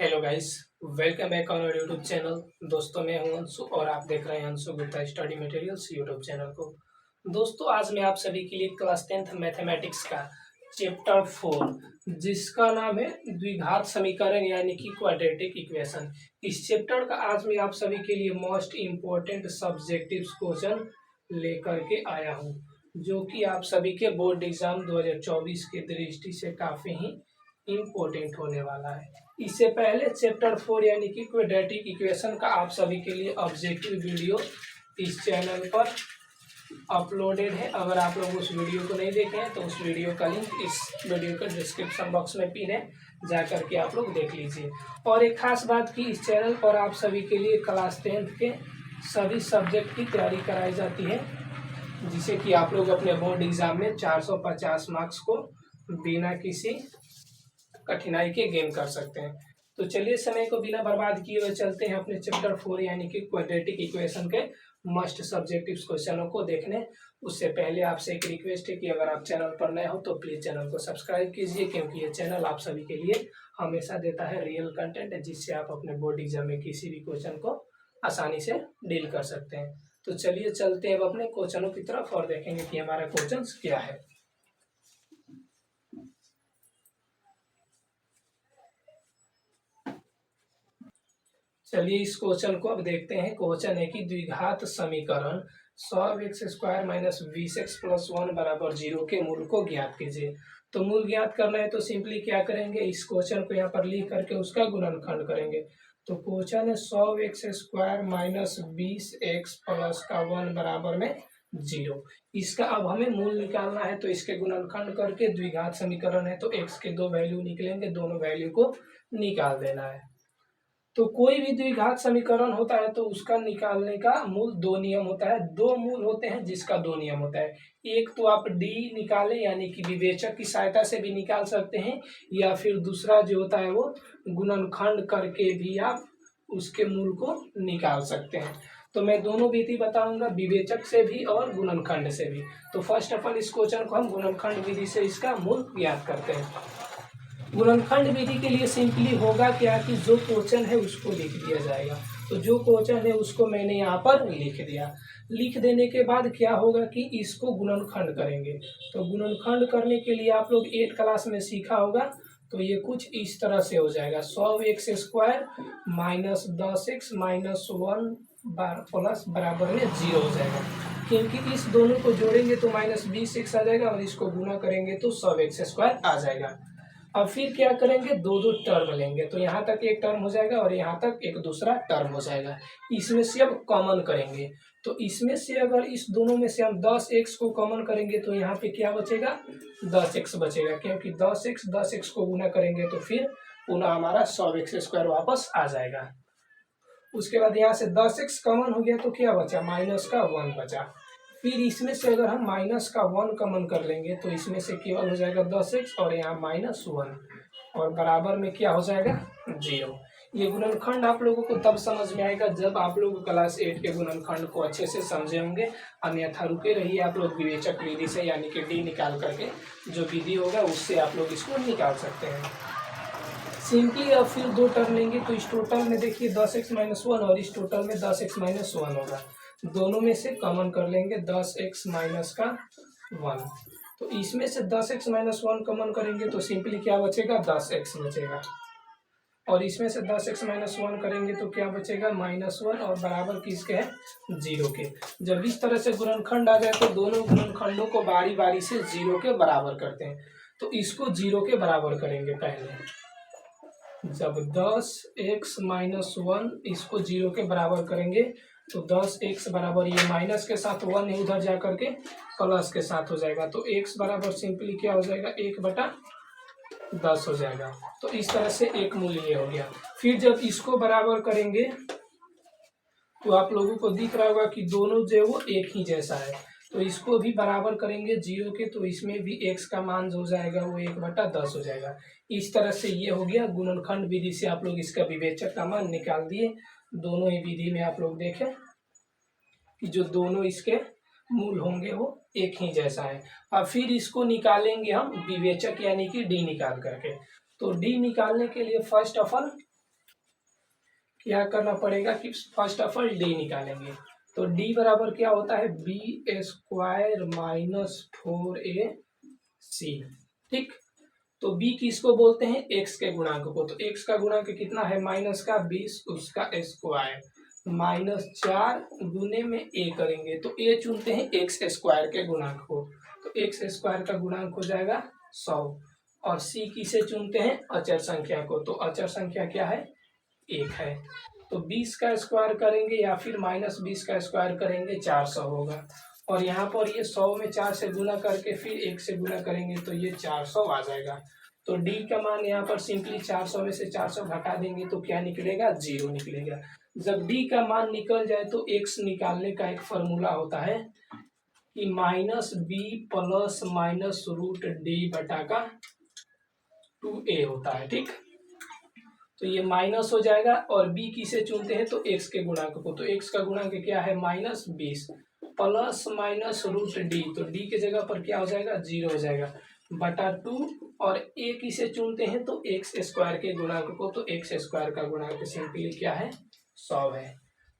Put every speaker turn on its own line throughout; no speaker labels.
Hello guys, welcome back on our YouTube channel. दोस्तों, मैं हूं अंशु और आप देख रहे हैं Anshu Gupta study materials YouTube channel को। दोस्तों, आज मैं आप सभी के लिए क्लास 10th मैथमेटिक्स का चैप्टर 4 जिसका नाम है द्विघात समीकरण यानी कि क्वाड्रेटिक इक्वेशन। इस चैप्टर का आज मैं आप सभी के लिए मोस्ट इम्पोर्टेंट सब्जेक्टिव क्वेश्चन लेकर के आया हूँ, जो कि आप सभी के बोर्ड एग्जाम 2024 के दृष्टि से काफी ही इम्पोर्टेंट होने वाला है। इससे पहले चैप्टर 4 यानी कि क्वाड्रेटिक इक्वेशन का आप सभी के लिए ऑब्जेक्टिव वीडियो इस चैनल पर अपलोडेड है। अगर आप लोग उस वीडियो को नहीं देखे हैं तो उस वीडियो का लिंक इस वीडियो के डिस्क्रिप्शन बॉक्स में पिन है, जा करके आप लोग देख लीजिए। और एक खास बात की, इस चैनल पर आप सभी के लिए क्लास 10th के सभी सब्जेक्ट की तैयारी कराई जाती है, जिसे कि आप लोग अपने बोर्ड एग्जाम में 450 मार्क्स को बिना किसी कठिनाई के गेन कर सकते हैं। तो चलिए, समय को बिना बर्बाद किए हुए चलते हैं अपने चैप्टर 4 यानी कि क्वाड्रेटिक इक्वेशन के मस्ट सब्जेक्टिव क्वेश्चनों को देखने। उससे पहले आपसे एक रिक्वेस्ट है कि अगर आप चैनल पर नए हो तो प्लीज चैनल को सब्सक्राइब कीजिए, क्योंकि ये चैनल आप सभी के लिए हमेशा देता है रियल कंटेंट, जिससे आप अपने बोर्ड एग्जाम में किसी भी क्वेश्चन को आसानी से डील कर सकते हैं। तो चलिए चलते हैं अब अपने क्वेश्चनों की तरफ और देखेंगे कि हमारा क्वेश्चन क्या है। चलिए इस क्वेश्चन को अब देखते हैं। क्वेश्चन है कि द्विघात समीकरण 100x² - 20x + 1 = 0 के मूल को ज्ञात कीजिए। तो मूल ज्ञात करना है तो सिंपली क्या करेंगे, इस क्वेश्चन को यहाँ पर लिख करके उसका गुणनखंड करेंगे। तो क्वेश्चन है 100x² - 20x + 1 = 0। इसका अब हमें मूल निकालना है, तो इसके गुणनखंड करके द्विघात समीकरण है तो x के दो वैल्यू निकलेंगे, दोनों वैल्यू को निकाल देना है। तो कोई भी द्विघात समीकरण होता है तो उसका निकालने का मूल दो नियम होता है। दो मूल होते हैं जिसका दो नियम होता है। एक तो आप डी निकालें यानी कि विवेचक की सहायता से भी निकाल सकते हैं, या फिर दूसरा जो होता है वो गुणनखंड करके भी आप उसके मूल को निकाल सकते हैं। तो मैं दोनों विधि बताऊंगा, विवेचक से भी और गुणनखंड से भी। तो फर्स्ट ऑफ ऑल इस क्वेश्चन को हम गुणनखंड विधि से इसका मूल ज्ञात करते हैं। गुणनखंड विधि के लिए सिंपली होगा क्या कि जो क्वेश्चन है उसको लिख दिया जाएगा। तो जो क्वेश्चन है उसको मैंने यहाँ पर लिख दिया। लिख देने के बाद क्या होगा कि इसको गुणनखंड करेंगे। तो गुणनखंड करने के लिए आप लोग 8 क्लास में सीखा होगा, तो ये कुछ इस तरह से हो जाएगा 100x² - 10x - 1 प्लस बराबर में 0 हो जाएगा, क्योंकि इस दोनों को जोड़ेंगे तो -20x आ जाएगा और इसको गुना करेंगे तो 100x² आ जाएगा। अब फिर क्या करेंगे, दो दो टर्म लेंगे, तो यहाँ तक एक टर्म हो जाएगा और यहाँ तक एक दूसरा टर्म हो जाएगा। इसमें से अब कॉमन करेंगे, तो इसमें से अगर इस दोनों में से हम 10x को कॉमन करेंगे तो यहाँ पे क्या बचेगा, 10x बचेगा, क्योंकि 10x को गुना करेंगे तो फिर पुनः हमारा 100x² वापस आ जाएगा। उसके बाद यहाँ से 10x कॉमन हो गया तो क्या बचा, -1 बचा। फिर इसमें से अगर हम -1 कॉमन कर लेंगे तो इसमें से केवल हो जाएगा 10x और यहाँ -1 और बराबर में क्या हो जाएगा, 0। ये गुणनखंड आप लोगों को तब समझ में आएगा जब आप लोग क्लास 8 के गुणनखंड को अच्छे से समझे होंगे, अन्यथा रुके रहिए आप लोग विवेचक विधि से यानी कि डी निकाल करके जो विधि होगा उससे आप लोग इसको निकाल सकते हैं सिंपली। अब फिर दो टर्म लेंगे तो इस टोटल में देखिए 10x - 1 और इस टोटल में 10x - 1 होगा। दोनों में से कॉमन कर लेंगे 10x - 1, तो इसमें से 10x - 1 कॉमन करेंगे तो सिंपली क्या बचेगा, 10x बचेगा। और इसमें से 10x - 1 करेंगे तो क्या बचेगा, -1 और बराबर किसके है, 0 के। जब इस तरह से गुणनखंड आ जाए तो दोनों गुणनखंडों को बारी बारी से 0 के बराबर करते हैं। तो इसको 0 के बराबर करेंगे पहले। जब 10x - 1 इसको 0 के बराबर करेंगे तो 10x बराबर ये माइनस के साथ 1 उधर जा करके प्लस के साथ हो जाएगा, तो x बराबर सिंपली क्या हो जाएगा, 1/10 हो जाएगा। तो इस तरह से एक मूल्य ये हो गया। फिर जब इसको बराबर करेंगे तो आप लोगों को दिख रहा होगा कि दोनों जो है वो एक ही जैसा है, तो इसको भी बराबर करेंगे 0 के, तो इसमें भी x का मान जो हो जाएगा वो 1/10 हो जाएगा। इस तरह से ये हो गया। गुणनखंड विधि से आप लोग इसका विवेचक का मान निकाल दिए। दोनों ही विधि में आप लोग देखें कि जो दोनों इसके मूल होंगे वो एक ही जैसा है। अब फिर इसको निकालेंगे हम विवेचक यानी कि डी निकाल करके। तो डी निकालने के लिए फर्स्ट ऑफ ऑल क्या करना पड़ेगा कि फर्स्ट ऑफ ऑल डी निकालेंगे। तो डी बराबर क्या होता है, बी स्क्वायर माइनस 4ac। ठीक, तो b किसको बोलते हैं, x के गुणांक को। तो x का गुणांक कितना है, माइनस का 20 उसका स्क्वायर माइनस 4 गुने में a करेंगे तो a चुनते हैं x स्क्वायर के गुणांक को। तो x स्क्वायर का गुणांक हो जाएगा 100। और c किसे चुनते हैं, अचर संख्या को। तो अचर संख्या क्या है, 1 है। तो 20 का स्क्वायर करेंगे या फिर माइनस 20 का स्क्वायर करेंगे 400 होगा। और यहाँ पर ये 100 में 4 से गुना करके फिर 1 से गुना करेंगे तो ये 400 आ जाएगा। तो डी का मान यहाँ पर सिंपली 400 में से 400 घटा देंगे तो क्या निकलेगा, 0 निकलेगा। जब डी का मान निकल जाए तो एक्स निकालने का एक फॉर्मूला होता है कि minus B plus minus root D बटा का 2a होता है। ठीक, तो ये माइनस हो जाएगा। और b किसे चुनते हैं, तो x के गुणांक को। तो x का गुणांक क्या है, minus 20 plus minus root D. तो d के जगह पर क्या हो जाएगा, 0 हो जाएगा बटा 2। और a किसे चुनते हैं, तो x स्क्वायर के गुणांक को। तो x स्क्वायर का गुणांक सिंपली क्या है, 100 है।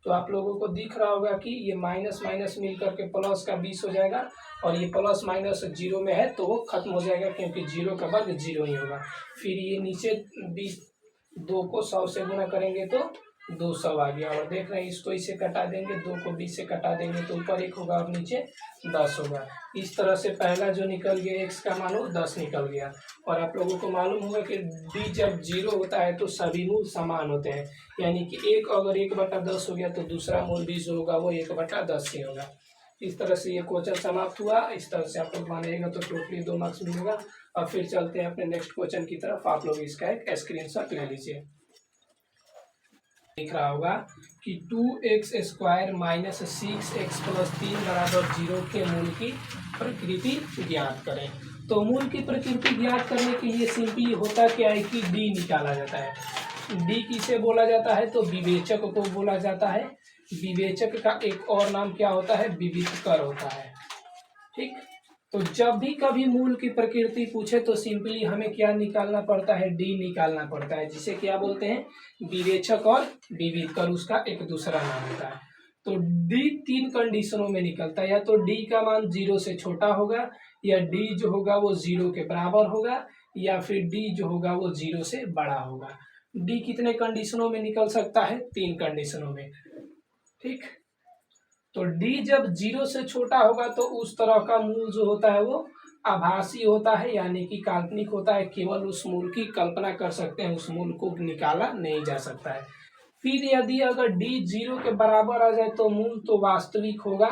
तो आप लोगों को दिख रहा होगा कि ये माइनस माइनस मिल करके प्लस का 20 हो जाएगा। और ये प्लस माइनस 0 में है तो वो खत्म हो जाएगा क्योंकि 0 का वर्ग 0 ही होगा। फिर ये नीचे 20 2 को 100 से गुना करेंगे तो 200 आ गया। और देख रहे हैं इसको इससे कटा देंगे, 2 को 20 से कटा देंगे तो ऊपर 1 होगा और नीचे 10 होगा। इस तरह से पहला जो निकल गया x का मान वो 10 निकल गया। और आप लोगों को मालूम होगा कि d जब 0 होता है तो सभी मूल समान होते हैं, यानी कि एक अगर 1/10 हो गया तो दूसरा मूल भी जो होगा वो 1/10 ही होगा। इस तरह से ये क्वेश्चन समाप्त हुआ। इस तरह से आप लोग मानेगा तो टोटली 2 मार्क्स मिलेगा। और फिर चलते हैं अपने नेक्स्ट क्वेश्चन की तरफ। आप लोग इसका एक स्क्रीनशॉट ले लीजिए। दिख रहा होगा कि 2x square minus 6x plus 3 बराबर 0 के मूल की प्रकृति ज्ञात करें। तो मूल की प्रकृति ज्ञात करने के लिए सिंपली होता क्या है कि d निकाला जाता है। d किसे बोला जाता है, तो विवेचक को बोला जाता है। विवेचक का एक और नाम क्या होता है, विविधकर होता है। ठीक, तो जब भी कभी मूल की प्रकृति पूछे तो सिंपली हमें क्या निकालना पड़ता है, डी निकालना पड़ता है, जिसे क्या बोलते हैं, विवेचक और विविधकर, उसका एक दूसरा नाम होता है। तो डी 3 कंडीशनों में निकलता है, या तो डी का मान 0 से छोटा होगा, या डी जो होगा वो 0 के बराबर होगा, या फिर डी जो होगा वो 0 से बड़ा होगा। डी कितने कंडीशनों में निकल सकता है, 3 कंडीशनों में। ठीक, तो d जब 0 से छोटा होगा तो उस तरह का मूल जो होता है वो आभासी होता है, यानी कि काल्पनिक होता है। केवल उस मूल की कल्पना कर सकते हैं, उस मूल को निकाला नहीं जा सकता है। फिर यदि अगर d 0 के बराबर आ जाए तो मूल तो वास्तविक होगा।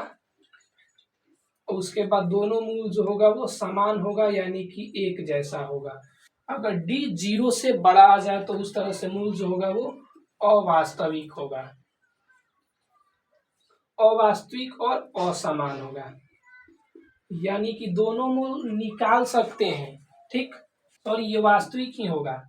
उसके बाद दोनों मूल जो होगा वो समान होगा, यानी कि एक जैसा होगा। अगर d 0 से बड़ा आ जाए तो उस तरह से मूल जो होगा वो अवास्तविक होगा, अवास्तविक और असमान होगा, यानी कि दोनों मूल निकाल सकते हैं। ठीक, और ये वास्तविक ही होगा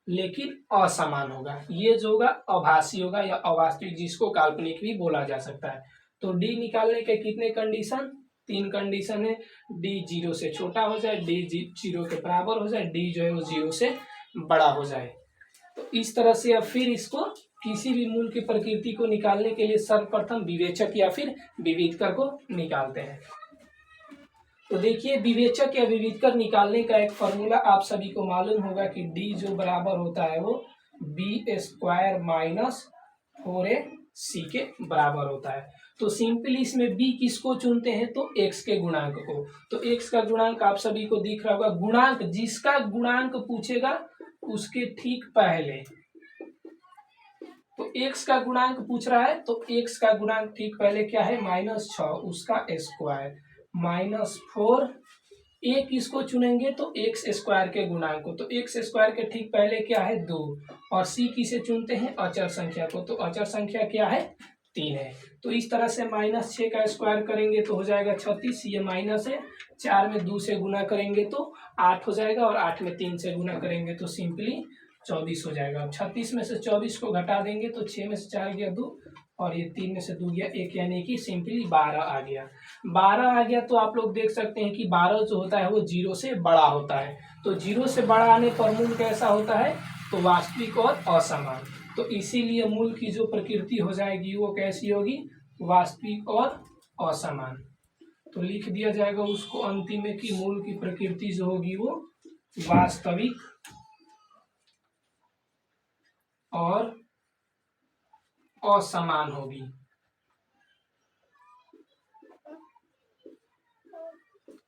लेकिन असमान होगा। ये जो होगा आभासी होगा या अवास्तविक, जिसको काल्पनिक भी बोला जा सकता है। तो डी निकालने के कितने कंडीशन, 3 कंडीशन है। डी 0 से छोटा हो जाए, डी 0 के बराबर हो जाए, डी जो है वो 0 से बड़ा हो जाए। तो इस तरह से अब फिर इसको किसी भी मूल की प्रकृति को निकालने के लिए सर्वप्रथम विवेचक या फिर विविधकर को निकालते हैं। तो देखिए, विवेचक या विविधकर निकालने का एक फॉर्मूला आप सभी को मालूम होगा कि d जो बराबर होता है वो b स्क्वायर माइनस 4ac के बराबर होता है। तो सिंपली इसमें b किसको चुनते हैं, तो x के गुणांक को। तो x का गुणांक आप सभी को दिख रहा होगा। गुणांक, जिसका गुणांक पूछेगा उसके ठीक पहले, तो x का गुणांक पूछ रहा है तो x का गुणांक ठीक पहले क्या है, -6 उसका स्क्वायर माइनस 4। a किसको चुनेंगे, तो x स्क्वायर के गुणांक को। तो x स्क्वायर के ठीक पहले क्या है, 2। और c किसे चुनते हैं, अचर संख्या को। तो अचर संख्या क्या है, 3 है। तो इस तरह से -6 का स्क्वायर करेंगे तो हो जाएगा 36, ये माइनस है। 4 में 2 से गुना करेंगे तो 8 हो जाएगा, और 8 में 3 से गुना करेंगे तो सिंपली 24 हो जाएगा। अब 36 में से 24 को घटा देंगे तो 6 में से 4 गया 2, और ये 3 में से 2 गया 1, यानी कि सिंपली 12 आ गया। 12 आ गया तो आप लोग देख सकते हैं कि 12 जो होता है वो 0 से बड़ा होता है। तो 0 से बड़ा आने पर मूल कैसा होता है, तो वास्तविक और असमान। तो इसीलिए मूल की जो प्रकृति हो जाएगी वो कैसी होगी, वास्तविक और असमान। तो लिख दिया जाएगा उसको अंतिम में कि मूल की प्रकृति जो होगी वो वास्तविक और असमान होगी।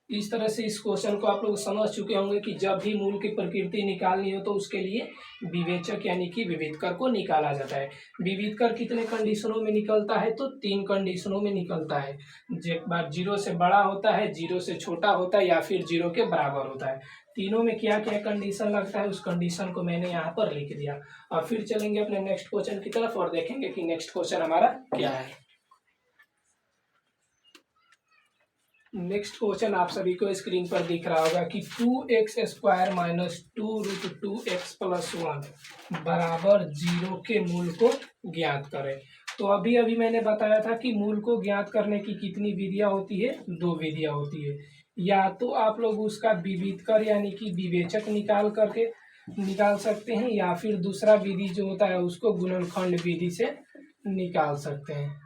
इस तरह से इस क्वेश्चन को आप लोग समझ चुके होंगे कि जब भी मूल की प्रकृति निकालनी हो तो उसके लिए विवेचक यानी कि विविधकर को निकाला जाता है। विविधकर कितने कंडीशनों में निकलता है, तो 3 कंडीशनों में निकलता है। एक बार 0 से बड़ा होता है, 0 से छोटा होता है या फिर 0 के बराबर होता है। तीनों में क्या क्या कंडीशन लगता है उस कंडीशन को मैंने यहाँ पर लिख दिया। और फिर चलेंगे अपने नेक्स्ट क्वेश्चन की तरफ और देखेंगे कि नेक्स्ट क्वेश्चन हमारा क्या है। नेक्स्ट क्वेश्चन आप सभी को स्क्रीन पर दिख रहा होगा कि 2x² माइनस 2√2x प्लस 1 बराबर 0 के मूल को ज्ञात करें। तो अभी अभी मैंने बताया था कि मूल को ज्ञात करने की कितनी विधियां होती है, 2 विधियां होती है। या तो आप लोग उसका विविधकर यानी कि विवेचक निकाल सकते हैं, या फिर दूसरा विधि जो होता है उसको गुणनखंड विधि से निकाल सकते हैं।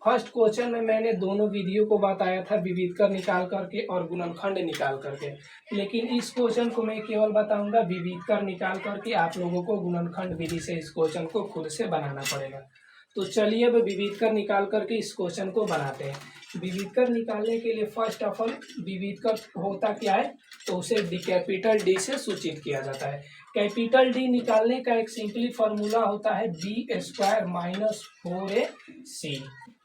फर्स्ट क्वेश्चन में मैंने दोनों विधियों को बताया था, विविधकर निकाल करके और गुणनखंड निकाल करके, लेकिन इस क्वेश्चन को मैं केवल बताऊंगा विविधकर निकाल करके। आप लोगों को गुणनखंड विधि से इस क्वेश्चन को खुद से बनाना पड़ेगा। तो चलिए अब विविधकर निकाल करके इस क्वेश्चन को बनाते हैं। विविधकर निकालने के लिए फर्स्ट ऑफ ऑल विविधकर होता क्या है, तो उसे कैपिटल डी से सूचित किया जाता है। कैपिटल डी निकालने का एक सिंपली फॉर्मूला होता है b² माइनस 4ac।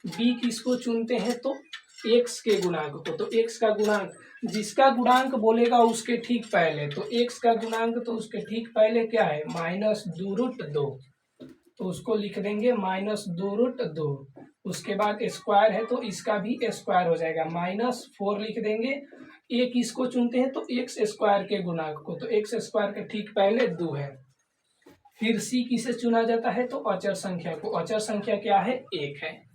बी किसको चुनते हैं, तो x के गुणांक को। तो x का गुणांक जिसका गुणांक बोलेगा उसके ठीक पहले, तो x का गुणांक तो उसके ठीक पहले क्या है, -2√2। तो उसको लिख देंगे -2√2। उसके बाद स्क्वायर है तो इसका भी स्क्वायर हो जाएगा, -4 लिख देंगे। ए किसको चुनते हैं, तो x² के गुणांक को। तो x² के ठीक पहले 2 है। फिर सी किसे चुना जाता है, तो अचर संख्या को। अचर संख्या क्या है, 1 है।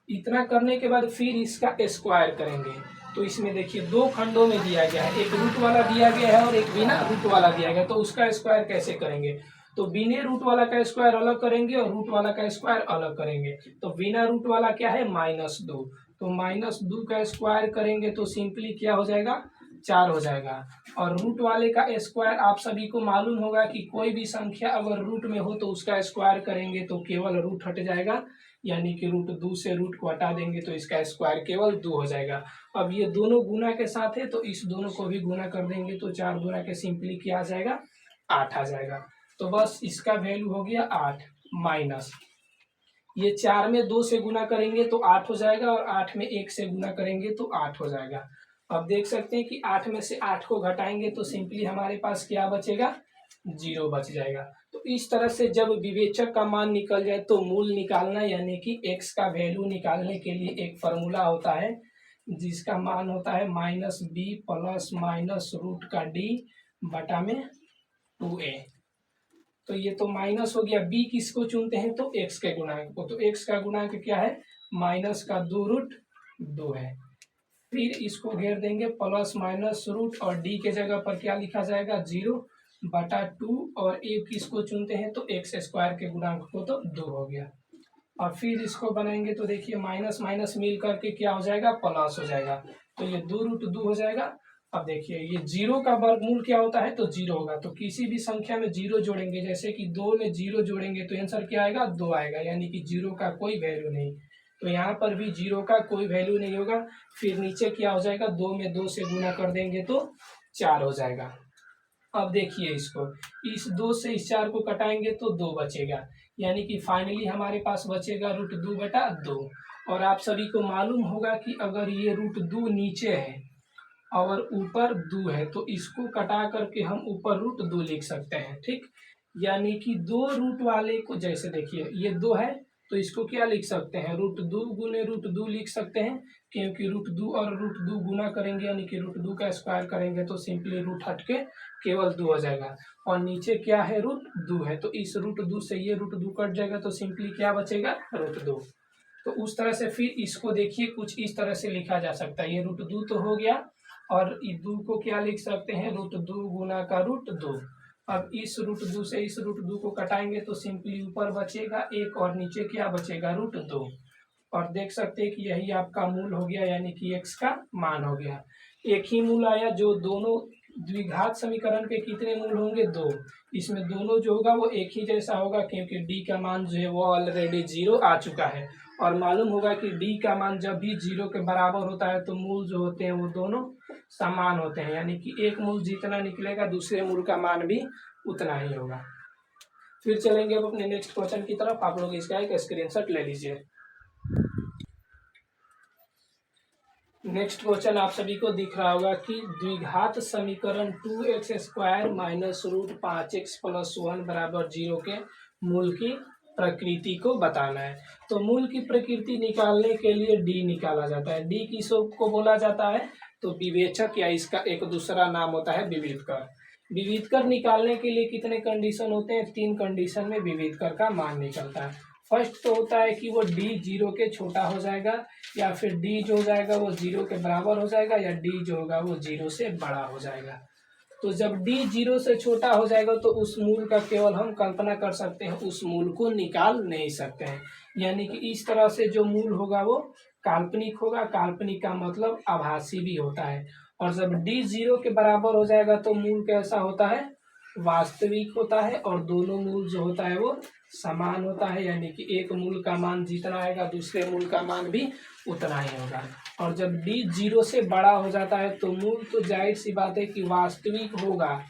इतना करने के बाद फिर इसका स्क्वायर करेंगे। तो इसमें देखिए 2 खंडों में दिया गया है, एक रूट वाला दिया गया है और एक बिना रूट वाला दिया गया। तो उसका स्क्वायर कैसे करेंगे, तो बिना रूट वाला का स्क्वायर अलग करेंगे और रूट वाला का स्क्वायर अलग करेंगे। तो बिना रूट वाला क्या है, -2। तो -2 का स्क्वायर करेंगे तो सिंपली क्या हो जाएगा, 4 हो जाएगा। और रूट वाले का स्क्वायर आप सभी को मालूम होगा कि कोई भी संख्या अगर रूट में हो तो उसका स्क्वायर करेंगे तो केवल रूट हट जाएगा, यानी कि √2 से रूट को हटा देंगे तो इसका स्क्वायर केवल 2 हो जाएगा। अब ये दोनों गुना के साथ है तो इस दोनों को भी गुना कर देंगे तो 4 गुना के सिंपली क्या आ जाएगा, 8 आ जाएगा। तो बस इसका वैल्यू हो गया 8 माइनस ये 4 में 2 से गुना करेंगे तो 8 हो जाएगा और 8 में 1 से गुना करेंगे तो 8 हो जाएगा। अब देख सकते हैं कि 8 में से 8 को घटाएंगे तो सिंपली हमारे पास क्या बचेगा, 0 बच जाएगा। तो इस तरह से जब विवेचक का मान निकल जाए तो मूल निकालना यानी कि x का वैल्यू निकालने के लिए एक फॉर्मूला होता है जिसका मान होता है -b प्लस माइनस रूट का d बटा में 2a। तो ये तो माइनस हो गया। b किसको चुनते हैं, तो x के गुणांक को। तो x का गुणांक क्या है, -2√2 है। फिर इसको घेर देंगे प्लस माइनस रूट और d के जगह पर क्या लिखा जाएगा, 0 बटा 2 और a किसको चुनते हैं, तो x² के गुणांक को। तो 2 हो गया। और फिर इसको बनाएंगे तो देखिए माइनस माइनस मिल करके क्या हो जाएगा, प्लस हो जाएगा। तो ये 2√2 हो जाएगा। अब देखिए ये 0 का वर्गमूल क्या होता है, तो 0 होगा। तो किसी भी संख्या में 0 जोड़ेंगे, जैसे कि 2 में 0 जोड़ेंगे तो आंसर क्या आएगा, 2 आएगा, यानी कि 0 का कोई वैल्यू नहीं। तो यहाँ पर भी 0 का कोई वैल्यू नहीं होगा। फिर नीचे क्या हो जाएगा, 2 में 2 से गुना कर देंगे तो 4 हो जाएगा। अब देखिए इसको, इस 2 से इस 4 को कटाएंगे तो 2 बचेगा, यानी कि फाइनली हमारे पास बचेगा √2 बटा 2। और आप सभी को मालूम होगा कि अगर ये √2 नीचे है और ऊपर 2 है तो इसको कटा करके हम ऊपर √2 लिख सकते हैं, ठीक। यानी कि 2 रूट वाले को, जैसे देखिए ये 2 है तो इसको क्या लिख सकते हैं, √2 गुने √2 लिख सकते हैं, क्योंकि √2 और √2 गुना करेंगे यानी कि √2 का स्क्वायर करेंगे तो सिंपली रूट हट के केवल 2 हो जाएगा। और नीचे क्या है, √2 है, तो इस √2 से ये √2 कट जाएगा तो सिंपली क्या बचेगा, √2। तो उस तरह से फिर इसको देखिए कुछ इस तरह से लिखा जा सकता है, ये √2 तो हो गया और 2 को क्या लिख सकते हैं, √2 गुना का √2। अब इस √2 से इस √2 को घटाएंगे तो सिंपली ऊपर बचेगा 1 और नीचे क्या बचेगा √2। और देख सकते हैं कि यही आपका मूल हो गया, यानी कि x का मान हो गया। एक ही मूल आया, जो दोनों द्विघात समीकरण के कितने मूल होंगे 2। इसमें दोनों जो होगा वो एक ही जैसा होगा, क्योंकि d का मान जो है वो ऑलरेडी 0 आ चुका है। और मालूम होगा कि d का मान जब भी 0 के बराबर होता है तो मूल जो होते हैं वो दोनों समान होते हैं, यानी कि एक मूल जितना निकलेगा दूसरे मूल का मान भी उतना ही होगा। फिर चलेंगे अब अपने नेक्स्ट क्वेश्चन की तरफ। आप लोग इसका एक स्क्रीनशॉट ले लीजिए। नेक्स्ट क्वेश्चन आप सभी को दिख रहा होगा कि द्विघात समीकरण 2x² माइनस √5x प्लस 1 बराबर 0 के मूल की प्रकृति को बताना है। तो मूल की प्रकृति निकालने के लिए d निकाला जाता है। d किसको को बोला जाता है? तो विवेचक, या इसका एक दूसरा नाम होता है विविधकर। विविधकर निकालने के लिए कितने कंडीशन होते हैं? 3 कंडीशन में विविधकर का मान निकलता है। फर्स्ट तो होता है कि वो d 0 के छोटा हो जाएगा, या फिर d जो हो जाएगा वो 0 के बराबर हो जाएगा, या d जो होगा वो 0 से बड़ा हो जाएगा। तो जब d 0 से छोटा हो जाएगा तो उस मूल का केवल हम कल्पना कर सकते हैं, उस मूल को निकाल नहीं सकते हैं। यानी कि इस तरह से जो मूल होगा वो काल्पनिक होगा। काल्पनिक का मतलब आभासी भी होता है। और जब d 0 के बराबर हो जाएगा तो मूल कैसा होता है? वास्तविक होता है। और दोनों मूल जो होता है वो समान होता है, यानी कि एक मूल का मान जितना आएगा दूसरे मूल का मान भी उतना ही होगा। और जब d 0 से बड़ा हो जाता है तो मूल तो जाहिर सी बात है कि वास्तविक होगा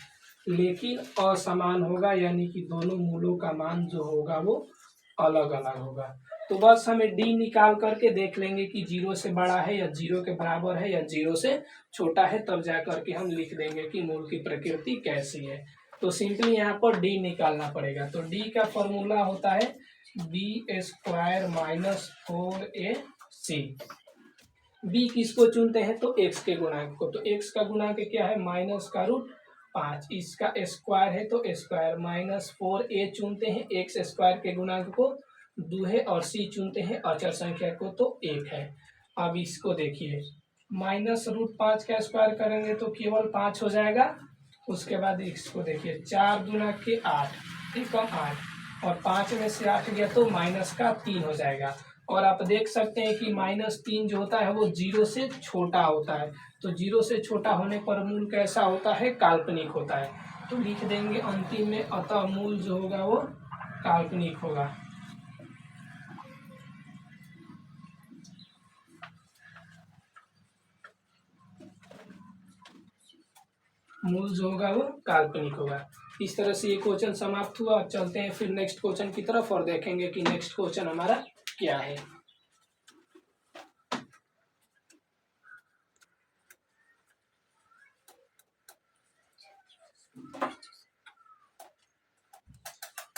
लेकिन असमान होगा, यानी कि दोनों मूलों का मान जो होगा वो अलग अलग होगा। तो बस हमें d निकाल करके देख लेंगे कि 0 से बड़ा है या 0 के बराबर है या 0 से छोटा है, तब जा करके हम लिख देंगे कि मूल की प्रकृति कैसी है। तो सिंपली यहाँ पर d निकालना पड़ेगा। तो d का फॉर्मूला होता है b² माइनस 4ac। b किसको चुनते हैं? तो x के गुणांक को। तो x का गुणांक क्या है? माइनस का √5। इसका स्क्वायर है तो स्क्वायर, माइनस 4a चुनते हैं x² के गुणांक को 2 है, और c चुनते हैं अचर संख्या को तो 1 है। अब इसको देखिए, माइनस √5 का स्क्वायर करेंगे तो केवल 5 हो जाएगा। उसके बाद इसको देखिए, 4 दूना के 8 एकम 8, और 5 में से 8 गया तो माइनस का 3 हो जाएगा। और आप देख सकते हैं कि -3 जो होता है वो 0 से छोटा होता है। तो 0 से छोटा होने पर मूल कैसा होता है? काल्पनिक होता है। तो लिख देंगे अंतिम में, अतः मूल जो होगा वो काल्पनिक होगा। मूल जो होगा वो काल्पनिक होगा। इस तरह से ये क्वेश्चन समाप्त हुआ। अब चलते हैं फिर नेक्स्ट क्वेश्चन की तरफ और देखेंगे कि नेक्स्ट क्वेश्चन हमारा क्या है।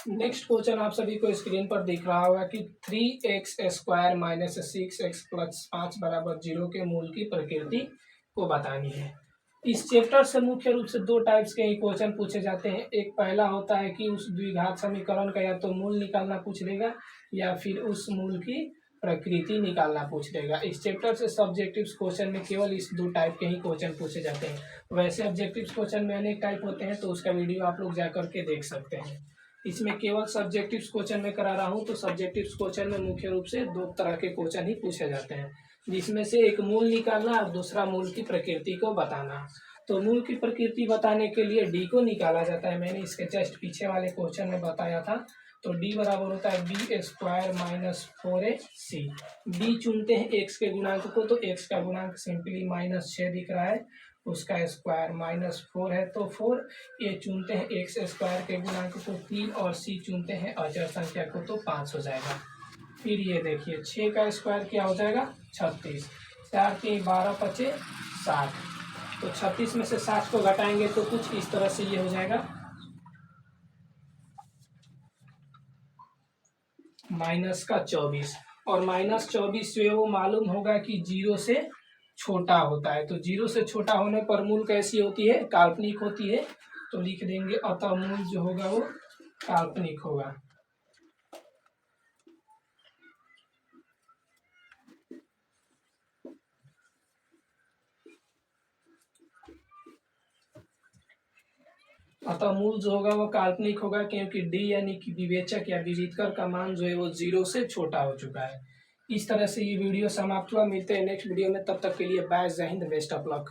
नेक्स्ट क्वेश्चन आप सभी को स्क्रीन पर दिख रहा होगा कि 3x² माइनस 6x प्लस 5 बराबर 0 के मूल की प्रकृति को बतानी है। इस चैप्टर से मुख्य रूप से 2 टाइप्स के ही क्वेश्चन पूछे जाते हैं। एक पहला होता है कि उस द्विघात समीकरण का या तो मूल निकालना पूछ लेगा, या फिर उस मूल की प्रकृति निकालना पूछ लेगा। इस चैप्टर से सब्जेक्टिव क्वेश्चन में केवल इस 2 टाइप के ही क्वेश्चन पूछे जाते हैं। वैसे ऑब्जेक्टिव क्वेश्चन में अनेक टाइप होते हैं, तो उसका वीडियो आप लोग जाकर के देख सकते हैं। इसमें केवल सब्जेक्टिव क्वेश्चन में करा रहा हूँ। तो सब्जेक्टिव क्वेश्चन में मुख्य रूप से 2 तरह के क्वेश्चन ही पूछे जाते हैं, जिसमें से एक मूल निकालना और दूसरा मूल की प्रकृति को बताना। तो मूल की प्रकृति बताने के लिए d को निकाला जाता है। मैंने इसके जस्ट पीछे वाले क्वेश्चन में बताया था। तो d बराबर होता है b² माइनस 4ac। d चुनते हैं x के गुणांक को, तो x का गुणांक सिंपली -6 दिख रहा है, उसका स्क्वायर -4 है तो 4। a चुनते हैं x² के गुणांक को 3, और c चुनते हैं अचर संख्या को तो 5 हो जाएगा। फिर ये देखिए, 6 का स्क्वायर क्या हो जाएगा? 36। 4 के 12 बचे 60। तो 36 में से 60 को घटाएंगे तो कुछ इस तरह से ये हो जाएगा -24। और -24 जो है वो मालूम होगा कि 0 से छोटा होता है। तो 0 से छोटा होने पर मूल कैसी होती है? काल्पनिक होती है। तो लिख देंगे अतः मूल जो होगा वो काल्पनिक होगा। अतः मूल जो होगा वो काल्पनिक होगा, क्योंकि डी यानी कि विवेचक या विविधकर का मान जो है वो 0 से छोटा हो चुका है। इस तरह से ये वीडियो समाप्त हुआ। मिलते हैं नेक्स्ट वीडियो में, तब तक के लिए बाय, जय हिंद, बेस्ट ऑफ लक।